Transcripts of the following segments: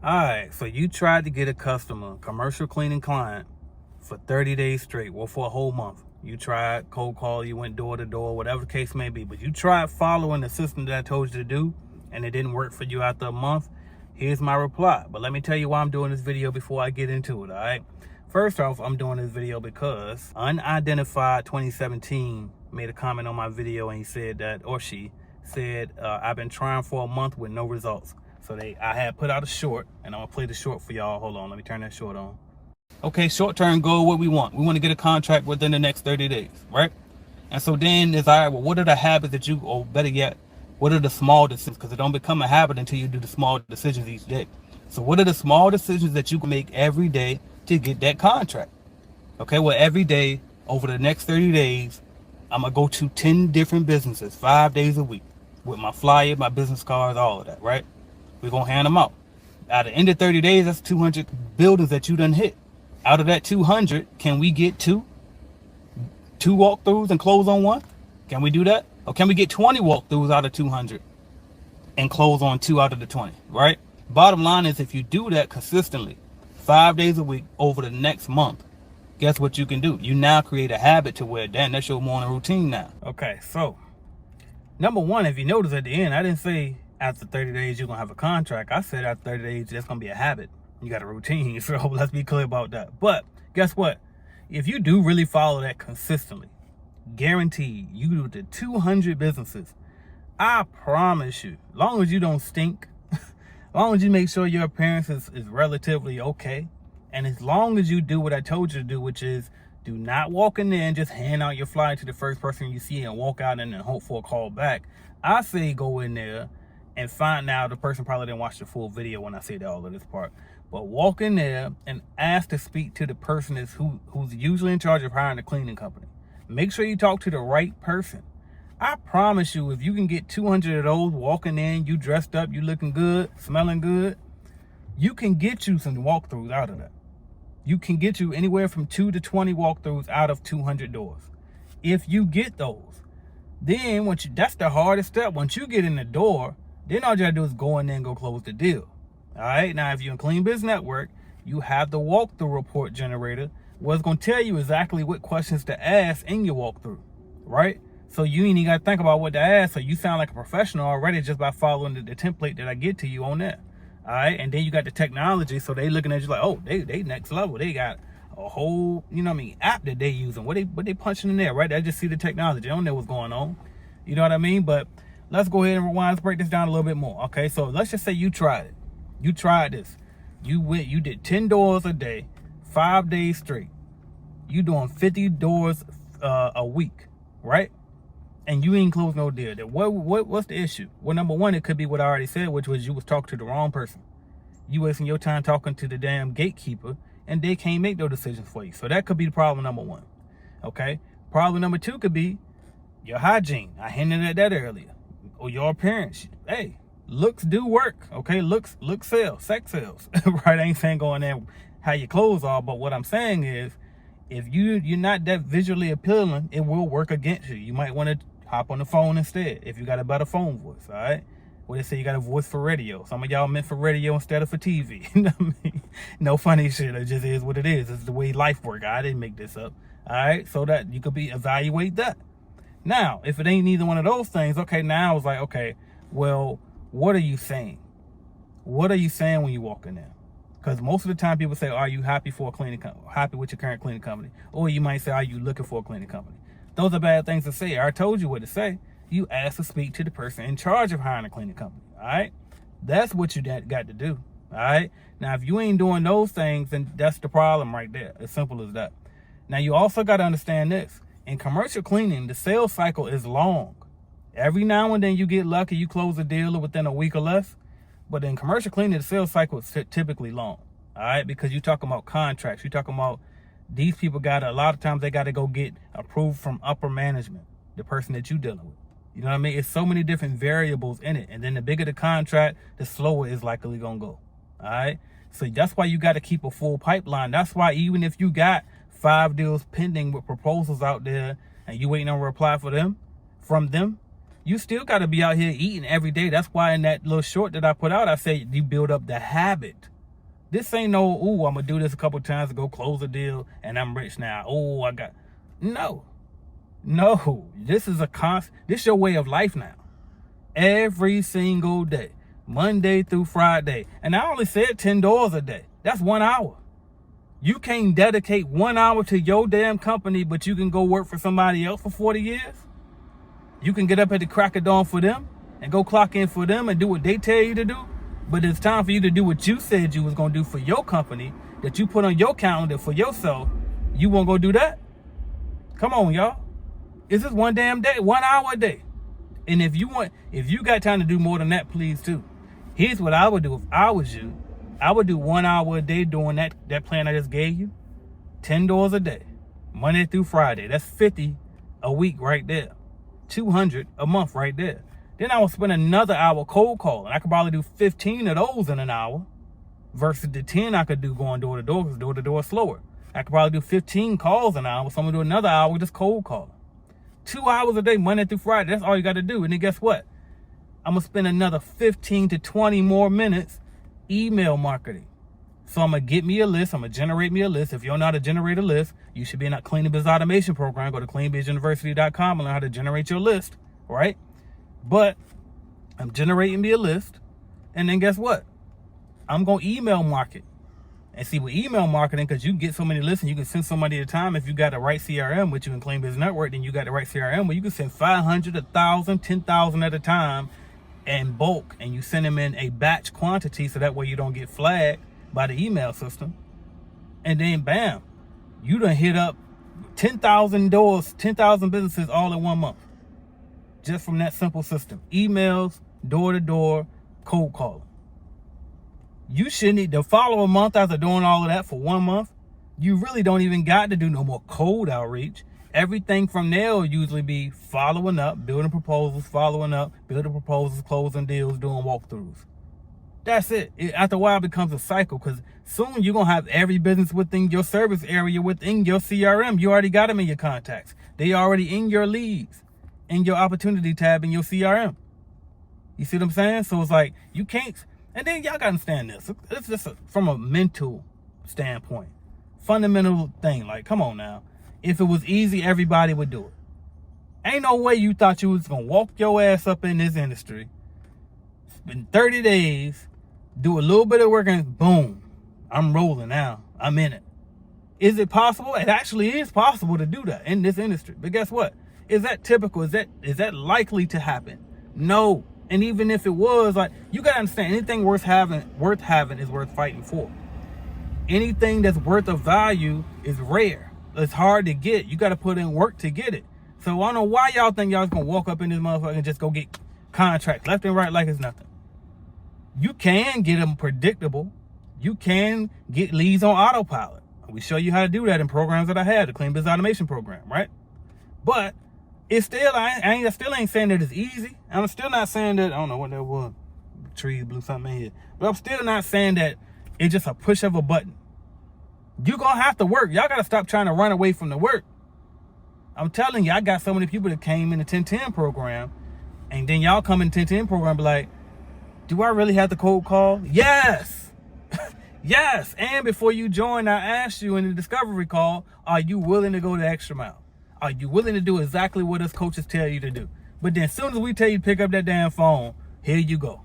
Alright, so you tried to get a customer, commercial cleaning client, for 30 days straight, well, for a whole month. You tried cold call, you went door to door, whatever the case may be, but you tried following the system that I told you to do, and it didn't work for you after a month. Here's my reply, but let me tell you why I'm doing this video before I get into it, alright? First off, I'm doing this video because Unidentified 2017 made a comment on my video, and he said that, or she said, I've been trying for a month with no results. So I had put out a short, and I'm gonna play the short for y'all. Hold on, let me turn that short on. Okay, short-term goal, what we want. We want to get a contract within the next 30 days, right? And so then it's, all right, well, what are the habits that you, or better yet, what are the small decisions? Because it don't become a habit until you do the small decisions each day. So what are the small decisions that you can make every day to get that contract? Okay, well, every day over the next 30 days, I'm gonna go to 10 different businesses, 5 days a week, with my flyer, my business cards, all of that, right? We're gonna hand them out. At the end of 30 days, that's 200 buildings that you done hit. Out of that 200, can we get two walkthroughs and close on one? Can we do that? Or can we get 20 walkthroughs out of 200 and close on 2 out of the 20, right? Bottom line is, if you do that consistently, 5 days a week over the next month, guess what you can do? You now create a habit to where, damn, that's your morning routine now. Okay, so number one, if you notice at the end, I didn't say after 30 days you're gonna have a contract. I said after 30 days that's gonna be a habit. You got a routine. So let's be clear about that. But guess what? If you do really follow that consistently, guaranteed, you do the 200 businesses, I promise you, long as you don't stink, long as you make sure your appearance is relatively okay, and as long as you do what I told you to do, which is do not walk in there and just hand out your flyer to the first person you see and walk out and then hope for a call back. I say go in there and find out, the person probably didn't watch the full video when I said all of this part, but walk in there and ask to speak to the person who's usually in charge of hiring a cleaning company. Make sure you talk to the right person. I promise you, if you can get 200 of those walking in, you dressed up, you looking good, smelling good, you can get you some walkthroughs out of that. You can get you anywhere from 2 to 20 walkthroughs out of 200 doors. If you get those, then that's the hardest step. Once you get in the door, then all you gotta do is go in there and go close the deal. All right, now if you're in Clean Biz Network, you have the walkthrough report generator where it's gonna tell you exactly what questions to ask in your walkthrough, right? So you ain't even gotta think about what to ask, so you sound like a professional already just by following the template that I get to you on that. All right, and then you got the technology, so they looking at you like, oh, they next level. They got a whole, app that they using. What they punching in there, right? I just see the technology. They don't know what's going on. You know what I mean? But let's go ahead and rewind. Let's break this down a little bit more. Okay, so let's just say you tried it. You tried this. You did 10 doors a day, 5 days straight. You doing 50 doors a week, right? And you ain't closed no deal. What's the issue? Well, number one, it could be what I already said, which was you was talking to the wrong person. You wasting your time talking to the damn gatekeeper, and they can't make no decisions for you. So that could be the problem number one. Okay? Problem number two could be your hygiene. I hinted at that earlier. Or your appearance. Hey, looks do work. Okay? Looks sell. Sex sells. Right? I ain't saying going there how your clothes are, but what I'm saying is, if you're not that visually appealing, it will work against you. You might want to hop on the phone instead if you got a better phone voice, all right? Well, they say you got a voice for radio. Some of y'all meant for radio instead of for TV. You know what I mean? No funny shit. It just is what it is. It's the way life works. I didn't make this up, all right? So that you could evaluate that. Now, if it ain't neither one of those things, okay, now it's like, okay, well, what are you saying? What are you saying when you walk in there? Because most of the time people say, are you happy for a cleaning company? Happy with your current cleaning company? Or you might say, are you looking for a cleaning company? Those are bad things to say. I told you what to say. You ask to speak to the person in charge of hiring a cleaning company. All right? That's what you got to do. All right? Now, if you ain't doing those things, then that's the problem right there. As simple as that. Now, you also got to understand this. In commercial cleaning, the sales cycle is long. Every now and then you get lucky, you close a deal within a week or less. But in commercial cleaning, the sales cycle is typically long. All right? Because you're talking about contracts. You're talking about these people a lot of times they got to go get approved from upper management, the person that you're dealing with. You know what I mean? It's so many different variables in it. And then the bigger the contract, the slower it's likely going to go. All right? So that's why you got to keep a full pipeline. That's why even if you got 5 deals pending with proposals out there and you waiting on a reply from them, you still got to be out here eating every day. That's why in that little short that I put out, I say you build up the habit This ain't no, ooh, I'm going to do this a couple times to go close a deal and I'm rich now. Oh, I got, no. This is this is your way of life now. Every single day, Monday through Friday. And I only said $10 a day. That's 1 hour. You can't dedicate 1 hour to your damn company, but you can go work for somebody else for 40 years. You can get up at the crack of dawn for them and go clock in for them and do what they tell you to do. But it's time for you to do what you said you was going to do for your company that you put on your calendar for yourself. You won't go do that? Come on, y'all. It's just one damn day, 1 hour a day. And if you got time to do more than that, please too. Here's what I would do if I was you. I would do 1 hour a day doing that plan I just gave you. $10 a day, Monday through Friday. That's 50 a week right there. 200 a month right there. Then I would spend another hour cold calling. I could probably do 15 of those in an hour versus the 10 I could do going door to door, because door to door is slower. I could probably do 15 calls an hour. So I'm gonna do another hour just cold calling. 2 hours a day, Monday through Friday. That's all you got to do. And then guess what? I'm going to spend another 15 to 20 more minutes email marketing. So I'm going to get me a list. I'm going to generate me a list. If you don't know how to generate a list, you should be in that Clean Biz Automation program. Go to cleanbizuniversity.com and learn how to generate your list, right? But I'm generating me a list. And then guess what? I'm going to email market. And see, with email marketing, because you get so many lists and you can send somebody at a time. If you got the right CRM, which you can Clean Biz Network, then you got the right CRM where you can send 500, 1,000, 10,000 at a time in bulk. And you send them in a batch quantity so that way you don't get flagged by the email system. And then bam, you done hit up 10,000 doors, 10,000 businesses all in 1 month. Just from that simple system. Emails, door to door, cold calling. You shouldn't need to follow a month after doing all of that for 1 month. You really don't even got to do no more cold outreach. Everything from there will usually be following up, building proposals, following up, building proposals, closing deals, doing walkthroughs. That's it. After a while, it becomes a cycle because soon you're going to have every business within your service area, within your CRM. You already got them in your contacts. They already in your leads, in your opportunity tab in your CRM. You see what I'm saying? So it's like you can't. And then y'all got to understand this. It's just from a mental standpoint. Fundamental thing. Like, come on now. If it was easy, everybody would do it. Ain't no way you thought you was going to walk your ass up in this industry, spend 30 days, do a little bit of work, and boom, I'm rolling now. I'm in it. Is it possible? It actually is possible to do that in this industry. But guess what? Is that typical? Is that likely to happen? No. And even if it was, like, you gotta understand, anything worth having is worth fighting for. Anything that's worth of value is rare. It's hard to get. You gotta put in work to get it. So I don't know why y'all think y'all gonna walk up in this motherfucker and just go get contracts left and right like it's nothing. You can get them predictable. You can get leads on autopilot. We show you how to do that in programs that I had, the Clean Biz Automation program, right? But it's still, I still ain't saying that it's easy. I'm still not saying that, I don't know what that was. Trees blew something in here. But I'm still not saying that it's just a push of a button. You're going to have to work. Y'all got to stop trying to run away from the work. I'm telling you, I got so many people that came in the 1010 program, and then y'all come in the 1010 program and be like, do I really have to cold call? Yes. Yes. And before you join, I asked you in the discovery call, are you willing to go the extra mile? Are you willing to do exactly what us coaches tell you to do? But then as soon as we tell you to pick up that damn phone, here you go.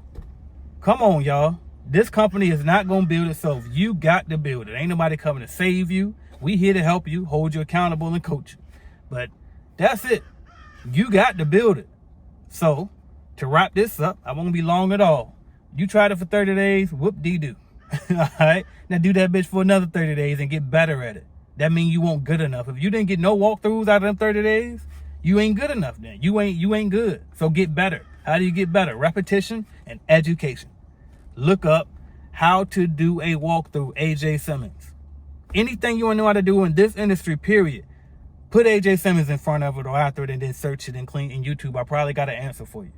Come on, y'all. This company is not going to build itself. You got to build it. Ain't nobody coming to save you. We here to help you, hold you accountable, and coach you. But that's it. You got to build it. So to wrap this up, I won't be long at all. You tried it for 30 days, whoop-dee-doo. All right? Now do that bitch for another 30 days and get better at it. That means you won't good enough. If you didn't get no walkthroughs out of them 30 days, you ain't good enough then. You ain't good. So get better. How do you get better? Repetition and education. Look up how to do a walkthrough, AJ Simmons. Anything you want to know how to do in this industry, period, put AJ Simmons in front of it or after it and then search it in YouTube. I probably got an answer for you.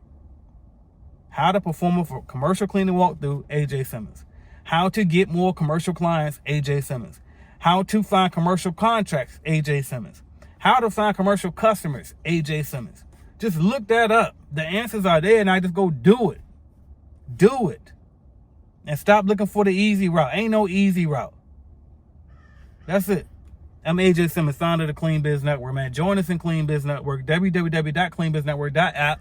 How to perform a commercial cleaning walkthrough, AJ Simmons. How to get more commercial clients, AJ Simmons. How to find commercial contracts, AJ Simmons. How to find commercial customers, AJ Simmons. Just look that up. The answers are there, and I just go do it. Do it. And stop looking for the easy route. Ain't no easy route. That's it. I'm AJ Simmons, founder of the Clean Biz Network, man. Join us in Clean Biz Network, www.cleanbiznetwork.app.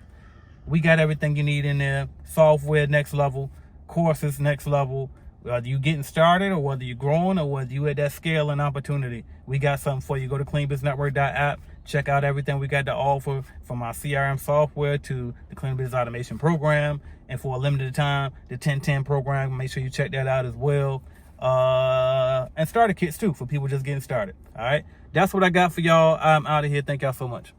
We got everything you need in there. Software next level, courses next level. Whether you getting started or whether you're growing or whether you at that scale and opportunity, we got something for you. Go to cleanbiznetwork.app. Check out everything we got to offer, from our CRM software to the Clean Biz Automation Program. And for a limited time, the 1010 program. Make sure you check that out as well. And starter kits too for people just getting started. All right. That's what I got for y'all. I'm out of here. Thank y'all so much.